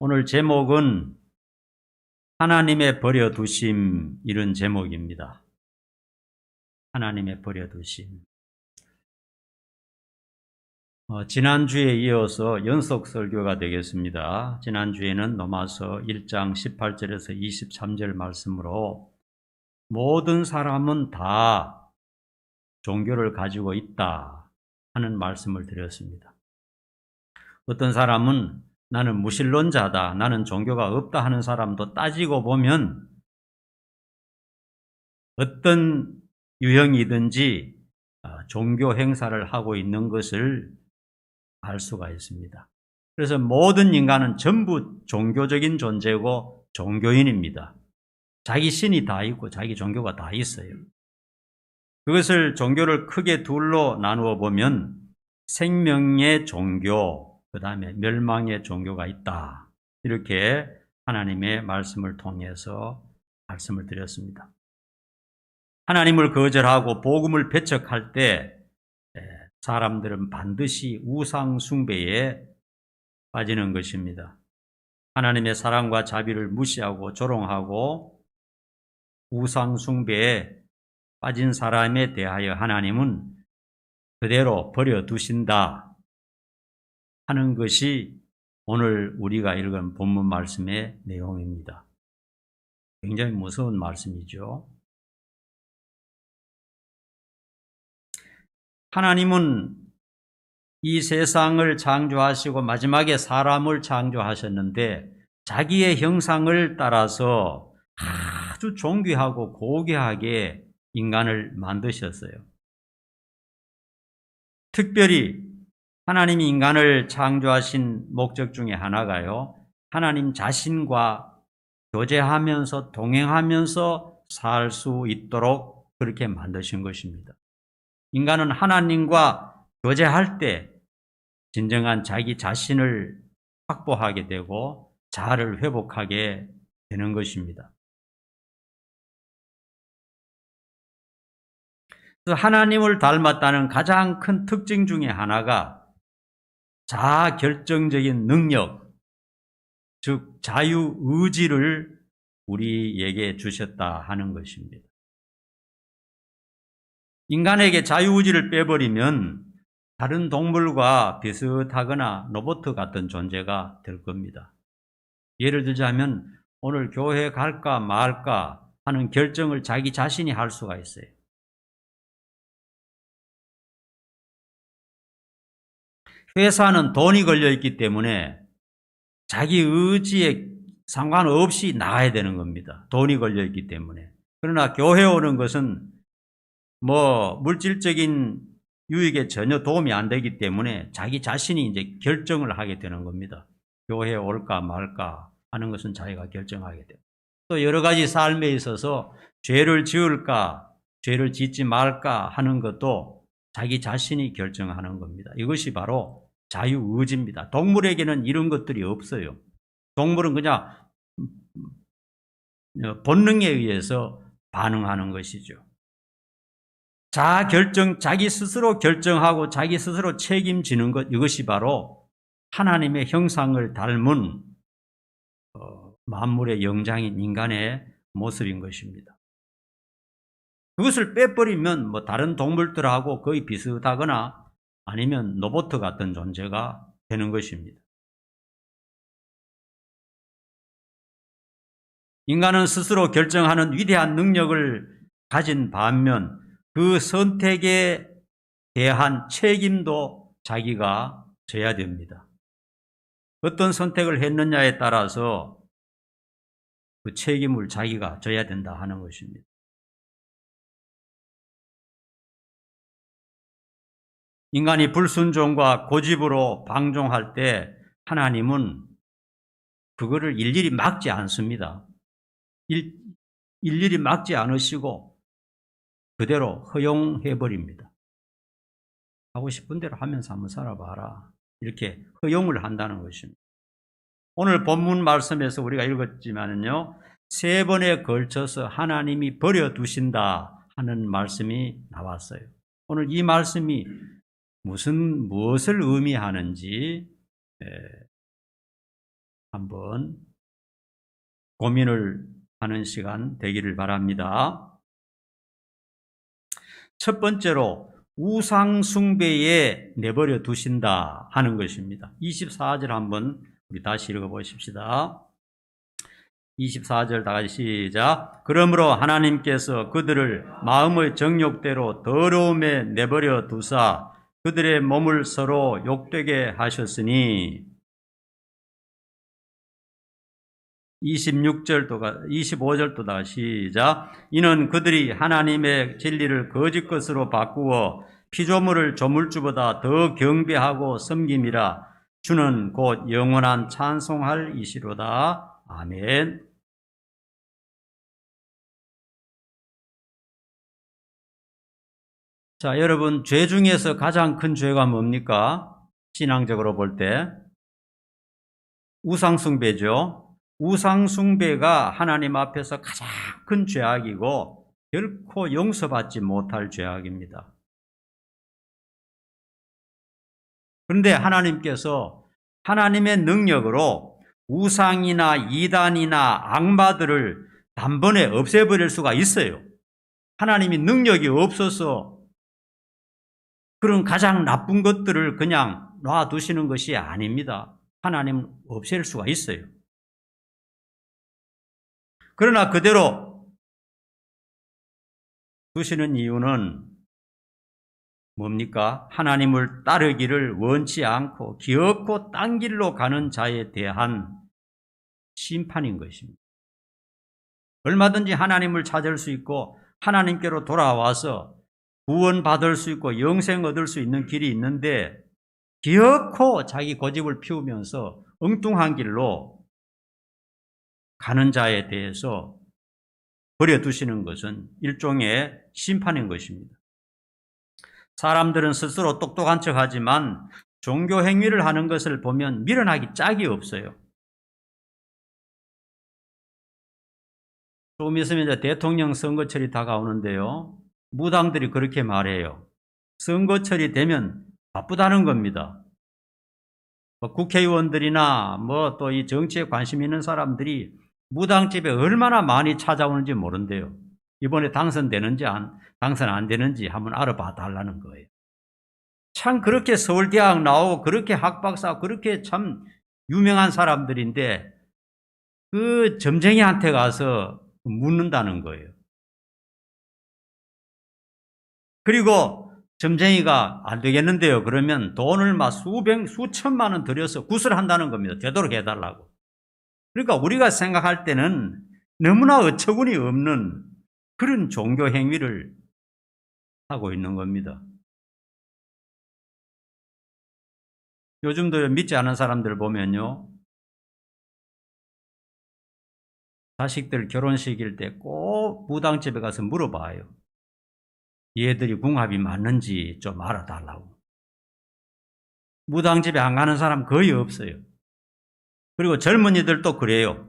오늘 제목은 하나님의 버려두심, 이런 제목입니다. 하나님의 버려두심. 지난주에 이어서 연속 설교가 되겠습니다. 지난주에는 로마서 1장 18절에서 23절 말씀으로 모든 사람은 다 종교를 가지고 있다 하는 말씀을 드렸습니다. 어떤 사람은 나는 무신론자다, 나는 종교가 없다 하는 사람도 따지고 보면 어떤 유형이든지 종교 행사를 하고 있는 것을 알 수가 있습니다. 그래서 모든 인간은 전부 종교적인 존재고 종교인입니다. 자기 신이 다 있고 자기 종교가 다 있어요. 그것을 종교를 크게 둘로 나누어 보면 생명의 종교, 그 다음에 멸망의 종교가 있다. 이렇게 하나님의 말씀을 통해서 말씀을 드렸습니다. 하나님을 거절하고 복음을 배척할 때 사람들은 반드시 우상 숭배에 빠지는 것입니다. 하나님의 사랑과 자비를 무시하고 조롱하고 우상 숭배에 빠진 사람에 대하여 하나님은 그대로 버려두신다 하는 것이 오늘 우리가 읽은 본문 말씀의 내용입니다. 굉장히 무서운 말씀이죠. 하나님은 이 세상을 창조하시고 마지막에 사람을 창조하셨는데 자기의 형상을 따라서 아주 존귀하고 고귀하게 인간을 만드셨어요. 특별히 하나님이 인간을 창조하신 목적 중에 하나가요, 하나님 자신과 교제하면서 동행하면서 살 수 있도록 그렇게 만드신 것입니다. 인간은 하나님과 교제할 때 진정한 자기 자신을 확보하게 되고 자아를 회복하게 되는 것입니다. 하나님을 닮았다는 가장 큰 특징 중에 하나가 자아 결정적인 능력, 즉 자유의지를 우리에게 주셨다 하는 것입니다. 인간에게 자유의지를 빼버리면 다른 동물과 비슷하거나 로봇 같은 존재가 될 겁니다. 예를 들자면 오늘 교회 갈까 말까 하는 결정을 자기 자신이 할 수가 있어요. 회사는 돈이 걸려있기 때문에 자기 의지에 상관없이 나가야 되는 겁니다. 돈이 걸려있기 때문에. 그러나 교회 오는 것은 물질적인 유익에 전혀 도움이 안 되기 때문에 자기 자신이 이제 결정을 하게 되는 겁니다. 교회에 올까 말까 하는 것은 자기가 결정하게 돼요. 또 여러 가지 삶에 있어서 죄를 지을까, 죄를 짓지 말까 하는 것도 자기 자신이 결정하는 겁니다. 이것이 바로 자유의지입니다. 동물에게는 이런 것들이 없어요. 동물은 그냥 본능에 의해서 반응하는 것이죠. 자아 결정, 자기 스스로 결정하고 자기 스스로 책임지는 것, 이것이 바로 하나님의 형상을 닮은 만물의 영장인 인간의 모습인 것입니다. 그것을 빼버리면 다른 동물들하고 거의 비슷하거나 아니면 로봇 같은 존재가 되는 것입니다. 인간은 스스로 결정하는 위대한 능력을 가진 반면 그 선택에 대한 책임도 자기가 져야 됩니다. 어떤 선택을 했느냐에 따라서 그 책임을 자기가 져야 된다 하는 것입니다. 인간이 불순종과 고집으로 방종할 때 하나님은 그거를 일일이 막지 않습니다. 일일이 막지 않으시고 그대로 허용해버립니다. 하고 싶은 대로 하면서 한번 살아봐라. 이렇게 허용을 한다는 것입니다. 오늘 본문 말씀에서 우리가 읽었지만요, 3번에 걸쳐서 하나님이 버려두신다 하는 말씀이 나왔어요. 오늘 이 말씀이 무엇을 의미하는지 한번 고민을 하는 시간 되기를 바랍니다. 첫 번째로 우상숭배에 내버려 두신다 하는 것입니다. 24절 한번 우리 다시 읽어보십시다. 24절 다 같이 시작. 그러므로 하나님께서 그들을 마음의 정욕대로 더러움에 내버려 두사 그들의 몸을 서로 욕되게 하셨으니 25절도 다 시작. 이는 그들이 하나님의 진리를 거짓 것으로 바꾸어 피조물을 조물주보다 더 경배하고 섬김이라. 주는 곧 영원한 찬송할 이시로다. 아멘. 자, 여러분, 죄 중에서 가장 큰 죄가 뭡니까? 신앙적으로 볼 때 우상숭배죠. 우상숭배가 하나님 앞에서 가장 큰 죄악이고 결코 용서받지 못할 죄악입니다. 그런데 하나님께서 하나님의 능력으로 우상이나 이단이나 악마들을 단번에 없애버릴 수가 있어요. 하나님이 능력이 없어서 그런 가장 나쁜 것들을 그냥 놔두시는 것이 아닙니다. 하나님은 없앨 수가 있어요. 그러나 그대로 두시는 이유는 뭡니까? 하나님을 따르기를 원치 않고 기어코 딴 길로 가는 자에 대한 심판인 것입니다. 얼마든지 하나님을 찾을 수 있고 하나님께로 돌아와서 구원받을 수 있고 영생 얻을 수 있는 길이 있는데 기어코 자기 고집을 피우면서 엉뚱한 길로 가는 자에 대해서 버려두시는 것은 일종의 심판인 것입니다. 사람들은 스스로 똑똑한 척하지만 종교 행위를 하는 것을 보면 미련하기 짝이 없어요. 조금 있으면 이제 대통령 선거철이 다가오는데요. 무당들이 그렇게 말해요. 선거철이 되면 바쁘다는 겁니다. 국회의원들이나 또 이 정치에 관심 있는 사람들이 무당집에 얼마나 많이 찾아오는지 모른대요. 이번에 당선되는지 당선 안 되는지 한번 알아봐 달라는 거예요. 참 그렇게 서울대학 나오고 그렇게 학박사 그렇게 참 유명한 사람들인데 그 점쟁이한테 가서 묻는다는 거예요. 그리고 점쟁이가 안 되겠는데요. 그러면 돈을 막 수천만 원 들여서 구슬한다는 겁니다. 되도록 해달라고. 그러니까 우리가 생각할 때는 너무나 어처구니 없는 그런 종교 행위를 하고 있는 겁니다. 요즘도 믿지 않은 사람들 보면요. 자식들 결혼식일 때 꼭 무당집에 가서 물어봐요. 얘들이 궁합이 맞는지 좀 알아달라고. 무당집에 안 가는 사람 거의 없어요. 그리고 젊은이들도 그래요.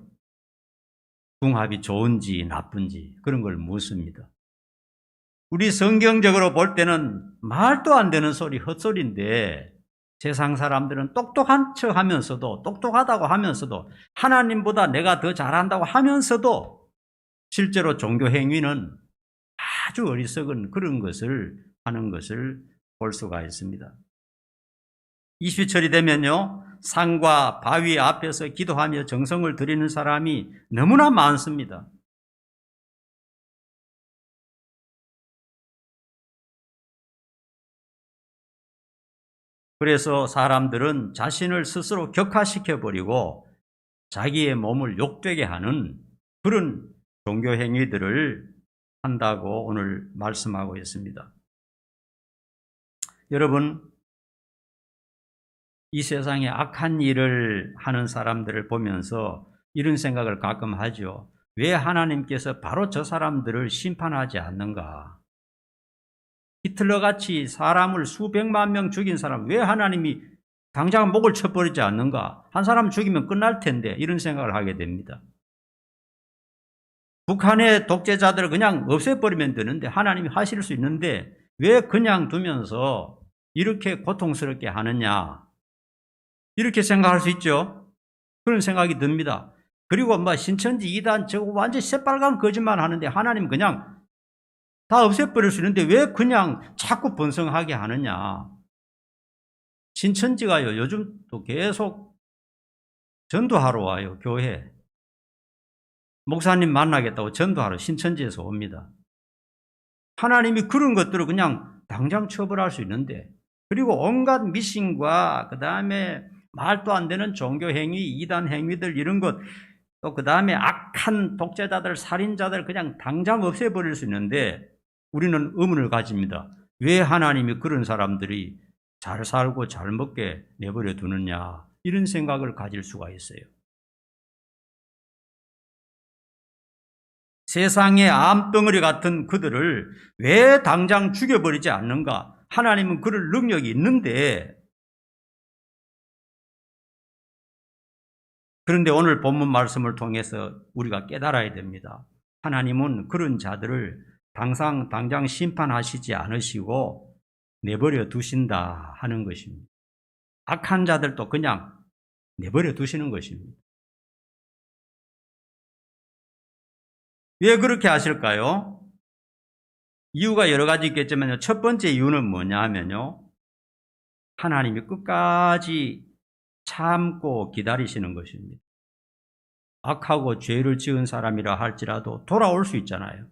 궁합이 좋은지 나쁜지 그런 걸 묻습니다. 우리 성경적으로 볼 때는 말도 안 되는 소리, 헛소리인데 세상 사람들은 똑똑한 척 하면서도 똑똑하다고 하면서도 하나님보다 내가 더 잘한다고 하면서도 실제로 종교 행위는 아주 어리석은 그런 것을 하는 것을 볼 수가 있습니다. 이슈철이 되면요. 산과 바위 앞에서 기도하며 정성을 드리는 사람이 너무나 많습니다. 그래서 사람들은 자신을 스스로 격화시켜버리고 자기의 몸을 욕되게 하는 그런 종교 행위들을 한다고 오늘 말씀하고 있습니다. 여러분, 이 세상에 악한 일을 하는 사람들을 보면서 이런 생각을 가끔 하죠. 왜 하나님께서 바로 저 사람들을 심판하지 않는가? 히틀러같이 사람을 수백만 명 죽인 사람 왜 하나님이 당장 목을 쳐버리지 않는가? 한 사람 죽이면 끝날 텐데 이런 생각을 하게 됩니다. 북한의 독재자들을 그냥 없애버리면 되는데 하나님이 하실 수 있는데 왜 그냥 두면서 이렇게 고통스럽게 하느냐? 이렇게 생각할 수 있죠. 그런 생각이 듭니다. 그리고 뭐 신천지 이단 저거 완전 새빨간 거짓말 하는데 하나님 그냥 다 없애버릴 수 있는데 왜 그냥 자꾸 번성하게 하느냐. 신천지가요 요즘 또 계속 전도하러 와요. 교회 목사님 만나겠다고 전도하러 신천지에서 옵니다. 하나님이 그런 것들을 그냥 당장 처벌할 수 있는데, 그리고 온갖 미신과 그 다음에 말도 안 되는 종교행위, 이단 행위들 이런 것, 또 그 다음에 악한 독재자들, 살인자들 그냥 당장 없애버릴 수 있는데 우리는 의문을 가집니다. 왜 하나님이 그런 사람들이 잘 살고 잘 먹게 내버려 두느냐, 이런 생각을 가질 수가 있어요. 세상의 암덩어리 같은 그들을 왜 당장 죽여버리지 않는가? 하나님은 그럴 능력이 있는데, 그런데 오늘 본문 말씀을 통해서 우리가 깨달아야 됩니다. 하나님은 그런 자들을 당장 심판하시지 않으시고 내버려 두신다 하는 것입니다. 악한 자들도 그냥 내버려 두시는 것입니다. 왜 그렇게 하실까요? 이유가 여러 가지 있겠지만 첫 번째 이유는 뭐냐 하면요, 하나님이 끝까지 참고 기다리시는 것입니다. 악하고 죄를 지은 사람이라 할지라도 돌아올 수 있잖아요.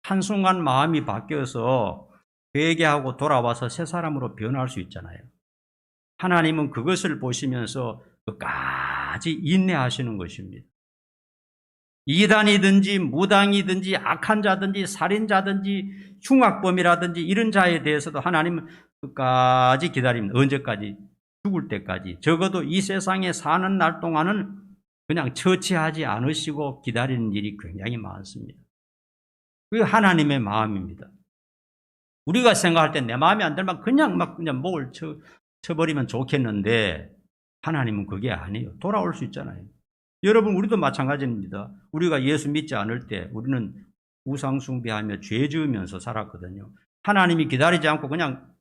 한순간 마음이 바뀌어서 회개하고 돌아와서 새 사람으로 변할 수 있잖아요. 하나님은 그것을 보시면서 끝까지 인내하시는 것입니다. 이단이든지 무당이든지 악한 자든지 살인자든지 흉악범이라든지 이런 자에 대해서도 하나님은 끝까지 기다립니다. 언제까지? 죽을 때까지. 적어도 이 세상에 사는 날 동안은 그냥 처치하지 않으시고 기다리는 일이 굉장히 많습니다. 그게 하나님의 마음입니다. 우리가 생각할 때 내 마음에 안 들면 그냥 목을 쳐버리면 좋겠는데 하나님은 그게 아니에요. 돌아올 수 있잖아요. 여러분, 우리도 마찬가지입니다. 우리가 예수 믿지 않을 때 우리는 우상 숭배하며 죄 지으면서 살았거든요. 하나님이 기다리지 않고 그냥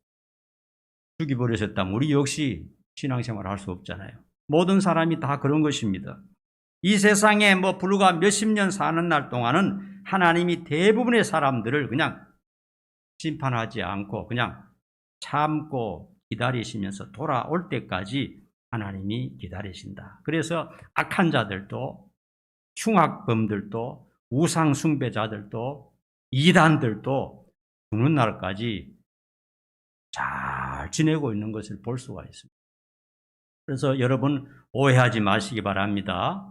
죽여버리셨다면 우리 역시 신앙생활을 할 수 없잖아요. 모든 사람이 다 그런 것입니다. 이 세상에 불과 몇십 년 사는 날 동안은 하나님이 대부분의 사람들을 그냥 심판하지 않고 그냥 참고 기다리시면서 돌아올 때까지 하나님이 기다리신다. 그래서 악한 자들도 흉악범들도 우상 숭배자들도 이단들도 죽는 날까지 잘 지내고 있는 것을 볼 수가 있습니다. 그래서 여러분 오해하지 마시기 바랍니다.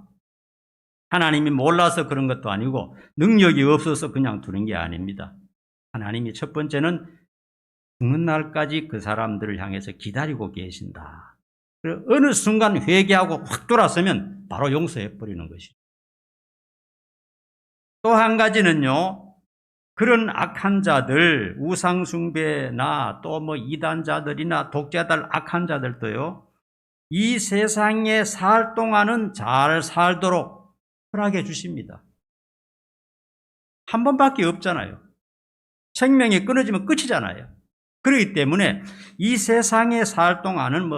하나님이 몰라서 그런 것도 아니고 능력이 없어서 그냥 두는 게 아닙니다. 하나님이 첫 번째는 죽는 날까지 그 사람들을 향해서 기다리고 계신다. 어느 순간 회개하고 확 돌아서면 바로 용서해버리는 것이죠. 또 한 가지는요, 그런 악한 자들, 우상숭배나 또 이단자들이나 독재자들, 악한 자들도요, 이 세상에 살 동안은 잘 살도록 허락해 주십니다. 한 번밖에 없잖아요. 생명이 끊어지면 끝이잖아요. 그렇기 때문에 이 세상에 살 동안은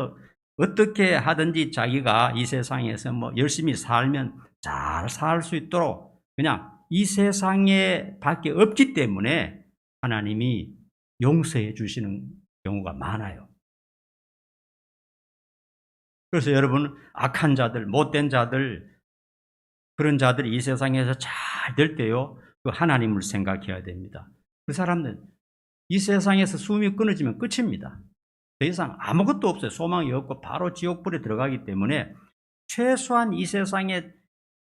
어떻게 하든지 자기가 이 세상에서 열심히 살면 잘 살 수 있도록 그냥 이 세상에 밖에 없기 때문에 하나님이 용서해 주시는 경우가 많아요. 그래서 여러분, 악한 자들, 못된 자들, 그런 자들이 이 세상에서 잘 될 때요, 그 하나님을 생각해야 됩니다. 그 사람들은 이 세상에서 숨이 끊어지면 끝입니다. 더 이상 아무것도 없어요. 소망이 없고 바로 지옥불에 들어가기 때문에 최소한 이 세상에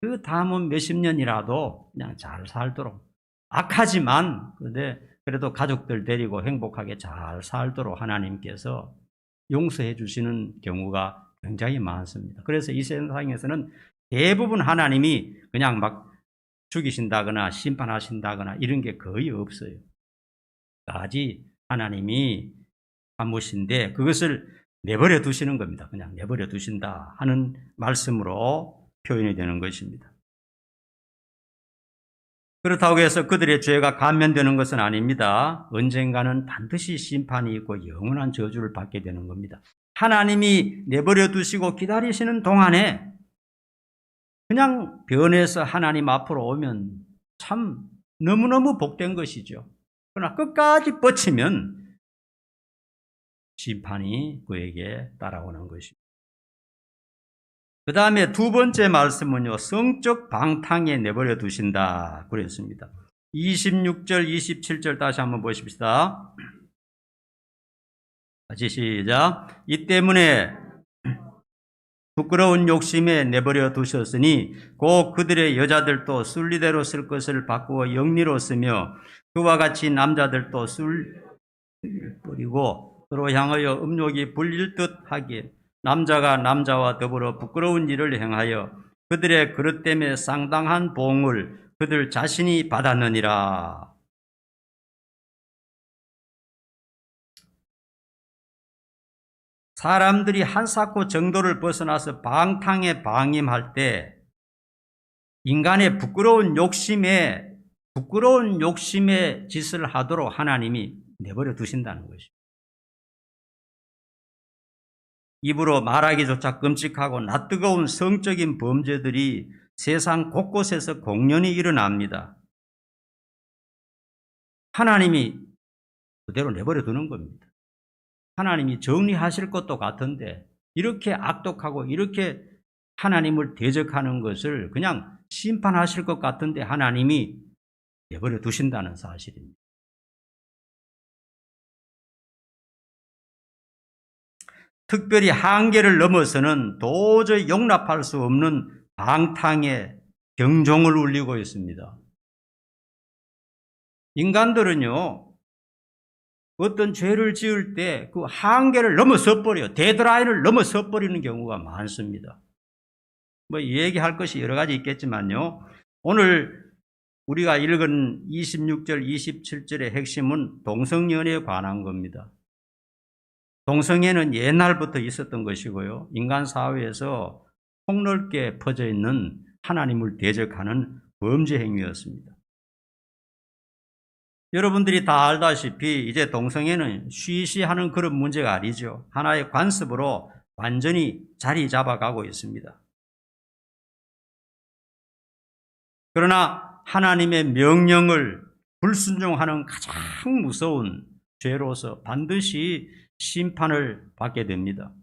그 다음은 몇십 년이라도 그냥 잘 살도록, 악하지만 근데 그래도 가족들 데리고 행복하게 잘 살도록 하나님께서 용서해 주시는 경우가 굉장히 많습니다. 그래서 이 세상에서는 대부분 하나님이 그냥 막 죽이신다거나 심판하신다거나 이런 게 거의 없어요. 까지 하나님이 참으신데 그것을 내버려 두시는 겁니다. 그냥 내버려 두신다 하는 말씀으로 표현이 되는 것입니다. 그렇다고 해서 그들의 죄가 감면되는 것은 아닙니다. 언젠가는 반드시 심판이 있고 영원한 저주를 받게 되는 겁니다. 하나님이 내버려 두시고 기다리시는 동안에 그냥 변해서 하나님 앞으로 오면 참 너무너무 복된 것이죠. 그러나 끝까지 뻗치면 심판이 그에게 따라오는 것입니다. 그 다음에 두 번째 말씀은요, 성적 방탕에 내버려 두신다 그랬습니다. 26절, 27절 다시 한번 보십시다. 같이 시작. 이 때문에 부끄러운 욕심에 내버려 두셨으니 곧 그들의 여자들도 순리대로 쓸 것을 바꾸어 영리로 쓰며 그와 같이 남자들도 술을 뿌리고 서로 향하여 음욕이 불릴 듯 하기에 남자가 남자와 더불어 부끄러운 일을 행하여 그들의 그릇 때문에 상당한 보응을 그들 자신이 받았느니라. 사람들이 한사코 정도를 벗어나서 방탕에 방임할 때 인간의 부끄러운 욕심에 짓을 하도록 하나님이 내버려 두신다는 것이죠. 입으로 말하기조차 끔찍하고 낯뜨거운 성적인 범죄들이 세상 곳곳에서 공연히 일어납니다. 하나님이 그대로 내버려 두는 겁니다. 하나님이 정리하실 것도 같은데 이렇게 악독하고 이렇게 하나님을 대적하는 것을 그냥 심판하실 것 같은데 하나님이 내버려 두신다는 사실입니다. 특별히 한계를 넘어서는 도저히 용납할 수 없는 방탕의 경종을 울리고 있습니다. 인간들은요, 어떤 죄를 지을 때 그 한계를 넘어서 버려요. 데드라인을 넘어서 버리는 경우가 많습니다. 뭐 얘기할 것이 여러 가지 있겠지만요. 오늘 우리가 읽은 26절, 27절의 핵심은 동성연애에 관한 겁니다. 동성애는 옛날부터 있었던 것이고요. 인간 사회에서 폭넓게 퍼져 있는 하나님을 대적하는 범죄 행위였습니다. 여러분들이 다 알다시피 이제 동성애는 쉬쉬하는 그런 문제가 아니죠. 하나의 관습으로 완전히 자리 잡아가고 있습니다. 그러나 하나님의 명령을 불순종하는 가장 무서운 죄로서 반드시 심판을 받게 됩니다.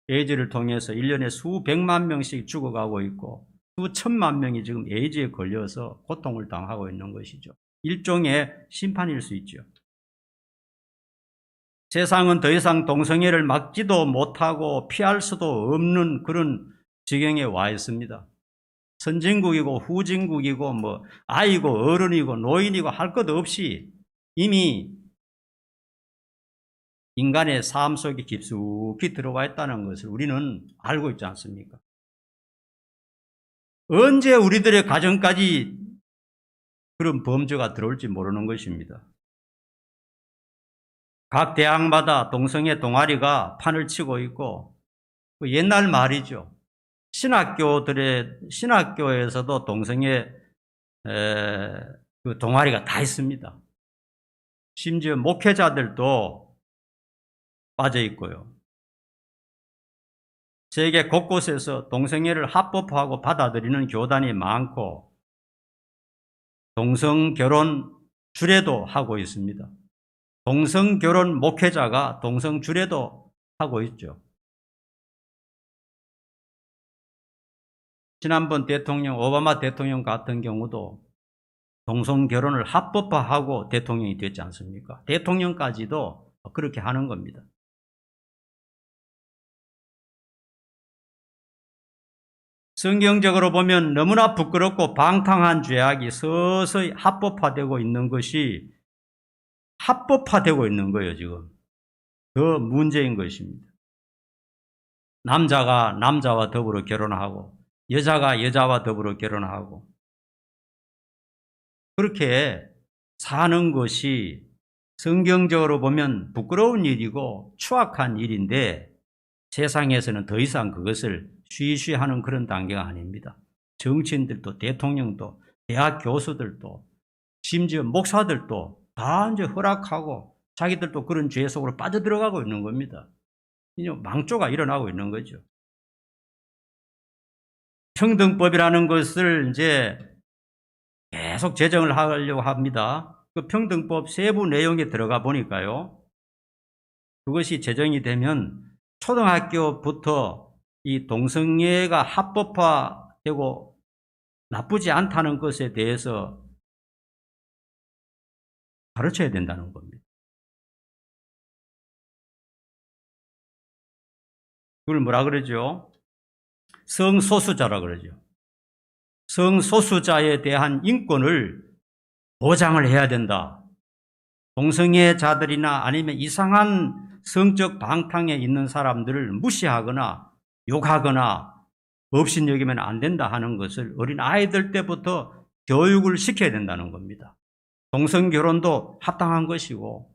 에이즈를 통해서 1년에 수백만 명씩 죽어가고 있고 수천만 명이 지금 에이즈에 걸려서 고통을 당하고 있는 것이죠. 일종의 심판일 수 있죠. 세상은 더 이상 동성애를 막지도 못하고 피할 수도 없는 그런 지경에 와 있습니다. 선진국이고 후진국이고 뭐 아이고 어른이고 노인이고 할 것 없이 이미 인간의 삶 속에 깊숙이 들어와 있다는 것을 우리는 알고 있지 않습니까? 언제 우리들의 가정까지 그런 범죄가 들어올지 모르는 것입니다. 각 대학마다 동성애 동아리가 판을 치고 있고 옛날 말이죠. 신학교에서도 동성애 그 동아리가 다 있습니다. 심지어 목회자들도 빠져 있고요. 세계 곳곳에서 동성애를 합법화하고 받아들이는 교단이 많고 동성결혼 주례도 하고 있습니다. 동성결혼 목회자가 동성주례도 하고 있죠. 지난번 대통령 오바마 대통령 같은 경우도 동성결혼을 합법화하고 대통령이 됐지 않습니까? 대통령까지도 그렇게 하는 겁니다. 성경적으로 보면 너무나 부끄럽고 방탕한 죄악이 서서히 합법화되고 있는 거예요, 지금. 더 문제인 것입니다. 남자가 남자와 더불어 결혼하고, 여자가 여자와 더불어 결혼하고, 그렇게 사는 것이 성경적으로 보면 부끄러운 일이고 추악한 일인데 세상에서는 더 이상 그것을 쉬쉬하는 그런 단계가 아닙니다. 정치인들도 대통령도 대학 교수들도 심지어 목사들도 다 이제 허락하고 자기들도 그런 죄 속으로 빠져들어가고 있는 겁니다. 이제 망조가 일어나고 있는 거죠. 평등법이라는 것을 이제 계속 제정을 하려고 합니다. 그 평등법 세부 내용에 들어가 보니까요. 그것이 제정이 되면 초등학교부터 이 동성애가 합법화되고 나쁘지 않다는 것에 대해서 가르쳐야 된다는 겁니다. 그걸 뭐라 그러죠? 성소수자라 그러죠. 성소수자에 대한 인권을 보장을 해야 된다. 동성애자들이나 아니면 이상한 성적 방탕에 있는 사람들을 무시하거나 욕하거나 업신여기면 안 된다 하는 것을 어린 아이들 때부터 교육을 시켜야 된다는 겁니다. 동성결혼도 합당한 것이고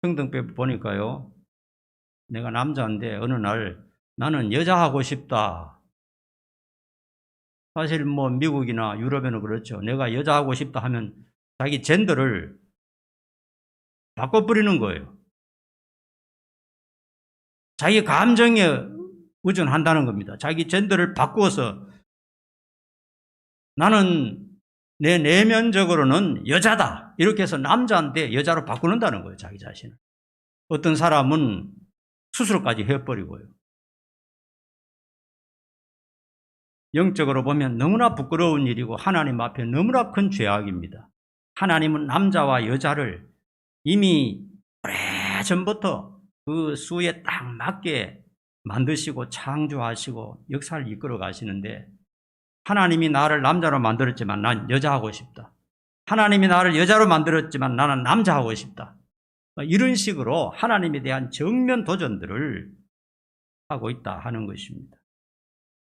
평등법 보니까요. 내가 남자인데 어느 날 나는 여자하고 싶다. 사실 뭐 미국이나 유럽에는 그렇죠. 내가 여자하고 싶다 하면 자기 젠더를 바꿔버리는 거예요. 자기 감정에 의존한다는 겁니다. 자기 젠더를 바꾸어서 나는 내 내면적으로는 여자다. 이렇게 해서 남자인데 여자로 바꾸는다는 거예요. 자기 자신을. 어떤 사람은 수술까지 해버리고요. 영적으로 보면 너무나 부끄러운 일이고 하나님 앞에 너무나 큰 죄악입니다. 하나님은 남자와 여자를 이미 오래전부터 그 수에 딱 맞게 만드시고 창조하시고 역사를 이끌어 가시는데 하나님이 나를 남자로 만들었지만 난 여자하고 싶다. 하나님이 나를 여자로 만들었지만 나는 남자하고 싶다. 이런 식으로 하나님에 대한 정면 도전들을 하고 있다 하는 것입니다.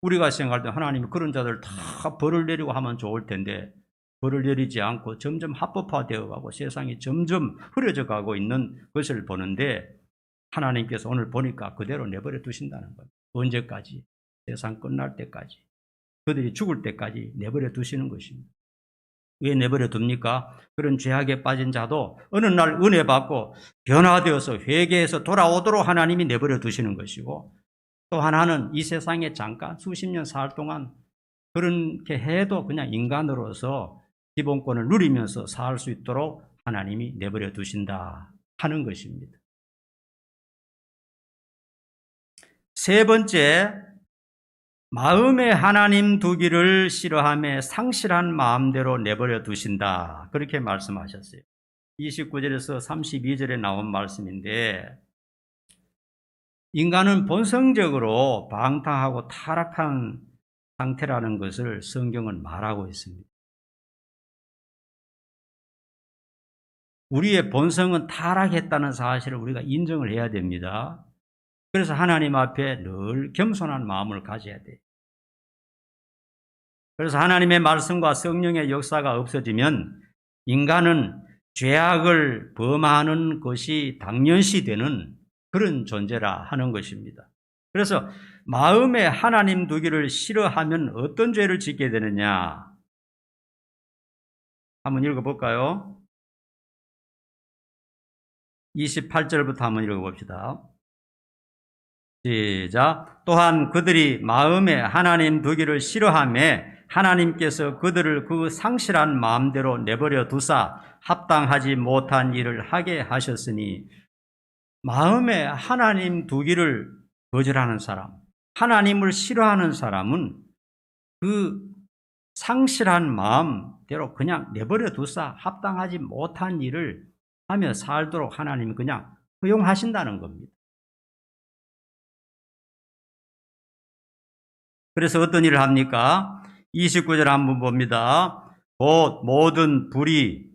우리가 생각할 때 하나님이 그런 자들 다 벌을 내리고 하면 좋을 텐데 벌을 내리지 않고 점점 합법화되어 가고 세상이 점점 흐려져 가고 있는 것을 보는데 하나님께서 오늘 보니까 그대로 내버려 두신다는 거예요. 언제까지? 세상 끝날 때까지. 그들이 죽을 때까지 내버려 두시는 것입니다. 왜 내버려 둡니까? 그런 죄악에 빠진 자도 어느 날 은혜 받고 변화되어서 회개해서 돌아오도록 하나님이 내버려 두시는 것이고 또 하나는 이 세상에 잠깐 수십 년 살 동안 그렇게 해도 그냥 인간으로서 기본권을 누리면서 살 수 있도록 하나님이 내버려 두신다 하는 것입니다. 세 번째, 마음에 하나님 두기를 싫어하며 상실한 마음대로 내버려 두신다. 그렇게 말씀하셨어요. 29절에서 32절에 나온 말씀인데 인간은 본성적으로 방탕하고 타락한 상태라는 것을 성경은 말하고 있습니다. 우리의 본성은 타락했다는 사실을 우리가 인정을 해야 됩니다. 그래서 하나님 앞에 늘 겸손한 마음을 가져야 돼요. 그래서 하나님의 말씀과 성령의 역사가 없어지면 인간은 죄악을 범하는 것이 당연시 되는 그런 존재라 하는 것입니다. 그래서 마음에 하나님 두기를 싫어하면 어떤 죄를 짓게 되느냐? 한번 읽어볼까요? 28절부터 한번 읽어봅시다. 시작. 또한 그들이 마음에 하나님 두기를 싫어하며 하나님께서 그들을 그 상실한 마음대로 내버려 두사 합당하지 못한 일을 하게 하셨으니 마음에 하나님 두기를 거절하는 사람, 하나님을 싫어하는 사람은 그 상실한 마음대로 그냥 내버려 두사 합당하지 못한 일을 하며 살도록 하나님이 그냥 허용하신다는 겁니다. 그래서 어떤 일을 합니까? 29절 한번 봅니다. 곧 모든 불의,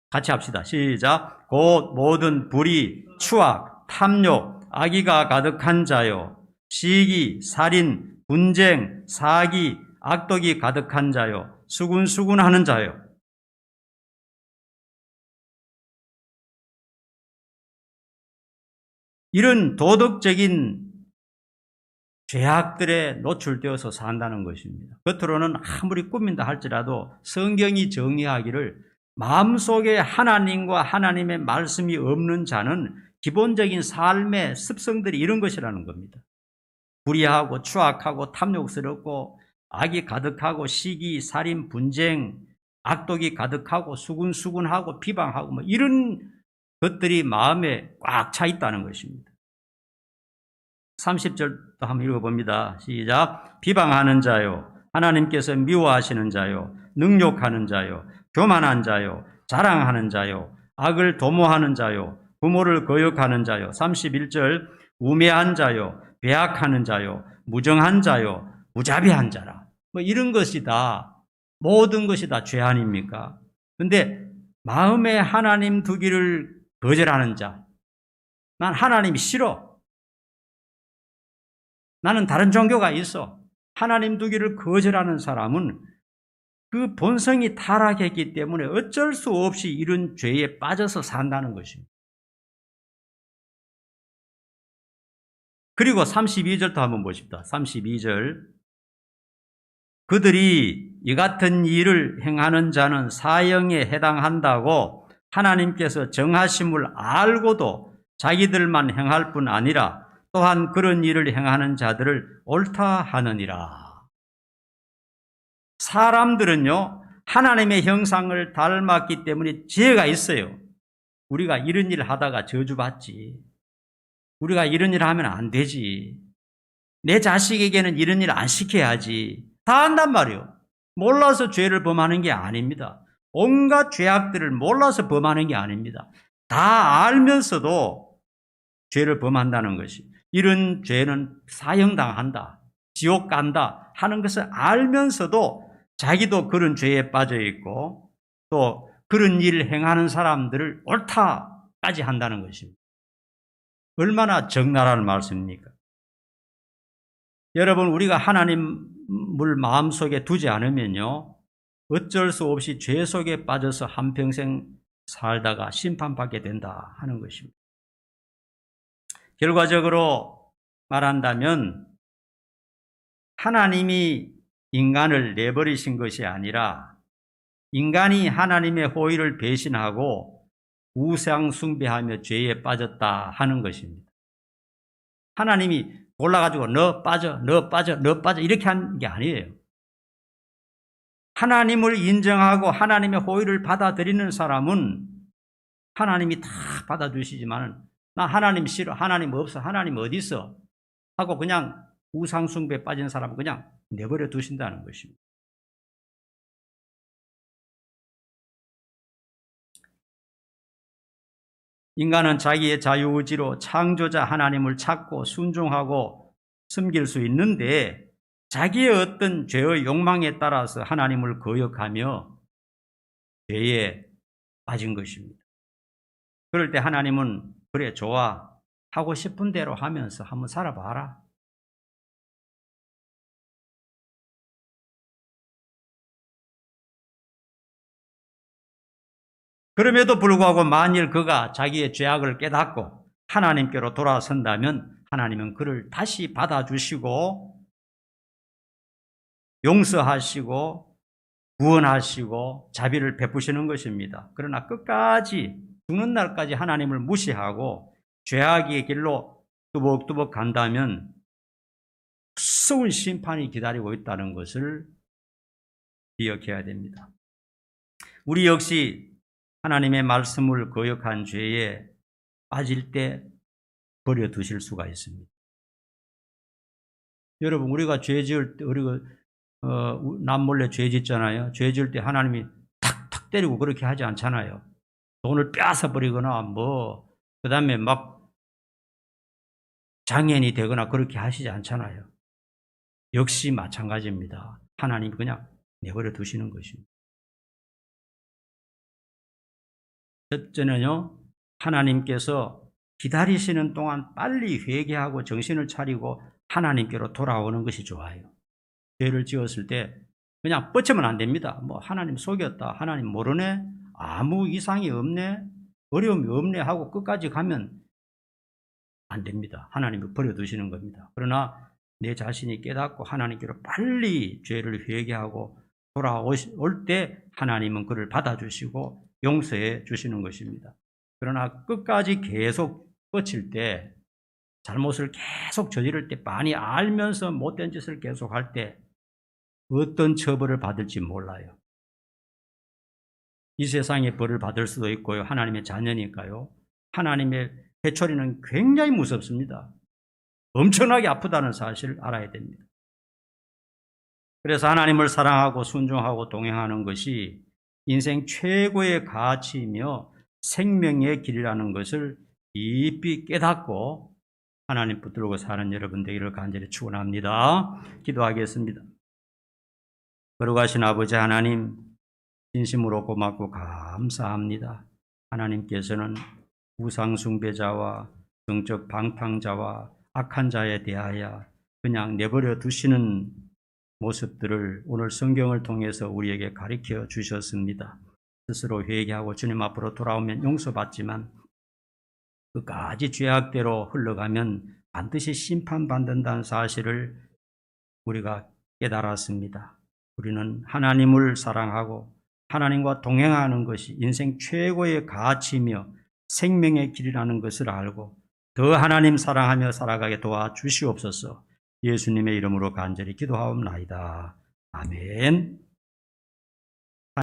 같이 합시다. 시작. 곧 모든 불의, 추악, 탐욕, 악의가 가득한 자요. 시기, 살인, 분쟁, 사기, 악독이 가득한 자요. 수군수군하는 자요. 이런 도덕적인 죄악들에 노출되어서 산다는 것입니다. 겉으로는 아무리 꾸민다 할지라도 성경이 정의하기를 마음속에 하나님과 하나님의 말씀이 없는 자는 기본적인 삶의 습성들이 이런 것이라는 겁니다. 불의하고 추악하고 탐욕스럽고 악이 가득하고 시기, 살인, 분쟁, 악독이 가득하고 수군수군하고 비방하고 뭐 이런 것들이 마음에 꽉 차 있다는 것입니다. 30절도 한번 읽어봅니다. 시작. 비방하는 자요, 하나님께서 미워하시는 자요, 능욕하는 자요, 교만한 자요, 자랑하는 자요, 악을 도모하는 자요, 부모를 거역하는 자요. 31절. 우매한 자요, 배악하는 자요, 무정한 자요, 무자비한 자라. 뭐 이런 것이 다, 모든 것이 다 죄 아닙니까? 근데 마음에 하나님 두기를 거절하는 자, 난 하나님이 싫어, 나는 다른 종교가 있어, 하나님 두기를 거절하는 사람은 그 본성이 타락했기 때문에 어쩔 수 없이 이런 죄에 빠져서 산다는 것입니다. 그리고 32절도 한번 보십시다. 32절. 그들이 이 같은 일을 행하는 자는 사형에 해당한다고 하나님께서 정하심을 알고도 자기들만 행할 뿐 아니라 또한 그런 일을 행하는 자들을 옳다 하느니라. 사람들은요, 하나님의 형상을 닮았기 때문에 지혜가 있어요. 우리가 이런 일을 하다가 저주받지, 우리가 이런 일을 하면 안 되지, 내 자식에게는 이런 일을 안 시켜야지, 다 한단 말이에요. 몰라서 죄를 범하는 게 아닙니다. 온갖 죄악들을 몰라서 범하는 게 아닙니다. 다 알면서도 죄를 범한다는 것이, 이런 죄는 사형당한다, 지옥 간다 하는 것을 알면서도 자기도 그런 죄에 빠져 있고 또 그런 일을 행하는 사람들을 옳다까지 한다는 것입니다. 얼마나 적나라한 말씀입니까? 여러분, 우리가 하나님을 마음속에 두지 않으면요, 어쩔 수 없이 죄 속에 빠져서 한평생 살다가 심판받게 된다 하는 것입니다. 결과적으로 말한다면 하나님이 인간을 내버리신 것이 아니라 인간이 하나님의 호의를 배신하고 우상 숭배하며 죄에 빠졌다 하는 것입니다. 하나님이 골라가지고 너 빠져, 너 빠져, 너 빠져 이렇게 한 게 아니에요. 하나님을 인정하고 하나님의 호의를 받아들이는 사람은 하나님이 다 받아주시지만 나 하나님 싫어, 하나님 없어, 하나님 어디 있어 하고 그냥 우상 숭배에 빠진 사람은 그냥 내버려 두신다는 것입니다. 인간은 자기의 자유의지로 창조자 하나님을 찾고 순종하고 섬길 수 있는데 자기의 어떤 죄의 욕망에 따라서 하나님을 거역하며 죄에 빠진 것입니다. 그럴 때 하나님은 그래 좋아, 하고 싶은 대로 하면서 한번 살아봐라. 그럼에도 불구하고 만일 그가 자기의 죄악을 깨닫고 하나님께로 돌아선다면 하나님은 그를 다시 받아주시고 용서하시고 구원하시고 자비를 베푸시는 것입니다. 그러나 끝까지 죽는 날까지 하나님을 무시하고 죄악의 길로 뚜벅뚜벅 간다면 무서운 심판이 기다리고 있다는 것을 기억해야 됩니다. 우리 역시 하나님의 말씀을 거역한 죄에 빠질 때 버려두실 수가 있습니다. 여러분, 우리가 죄 지을 때, 우리가 남몰래 죄 짓잖아요. 죄 지을 때 하나님이 탁탁 때리고 그렇게 하지 않잖아요. 돈을 빼앗아 버리거나 그 다음에 막 장애인이 되거나 그렇게 하시지 않잖아요. 역시 마찬가지입니다. 하나님이 그냥 내버려 두시는 것입니다. 첫째는요, 하나님께서 기다리시는 동안 빨리 회개하고 정신을 차리고 하나님께로 돌아오는 것이 좋아요. 죄를 지었을 때 그냥 뻗치면 안 됩니다. 하나님 속였다, 하나님 모르네, 아무 이상이 없네, 어려움이 없네 하고 끝까지 가면 안 됩니다. 하나님이 버려두시는 겁니다. 그러나 내 자신이 깨닫고 하나님께로 빨리 죄를 회개하고 돌아올 때 하나님은 그를 받아주시고 용서해 주시는 것입니다. 그러나 끝까지 계속 뻗칠 때, 잘못을 계속 저지를 때, 많이 알면서 못된 짓을 계속할 때 어떤 처벌을 받을지 몰라요. 이 세상에 벌을 받을 수도 있고요. 하나님의 자녀니까요. 하나님의 회초리는 굉장히 무섭습니다. 엄청나게 아프다는 사실을 알아야 됩니다. 그래서 하나님을 사랑하고 순종하고 동행하는 것이 인생 최고의 가치이며 생명의 길이라는 것을 깊이 깨닫고 하나님 붙들고 사는 여러분 되기를 간절히 축원합니다. 기도하겠습니다. 거룩하신 아버지 하나님, 진심으로 고맙고 감사합니다. 하나님께서는 우상숭배자와 정적 방탕자와 악한 자에 대하여 그냥 내버려 두시는 모습들을 오늘 성경을 통해서 우리에게 가르쳐 주셨습니다. 스스로 회개하고 주님 앞으로 돌아오면 용서받지만 끝까지 죄악대로 흘러가면 반드시 심판받는다는 사실을 우리가 깨달았습니다. 우리는 하나님을 사랑하고 하나님과 동행하는 것이 인생 최고의 가치이며 생명의 길이라는 것을 알고 더 하나님 사랑하며 살아가게 도와주시옵소서. 예수님의 이름으로 간절히 기도하옵나이다. 아멘.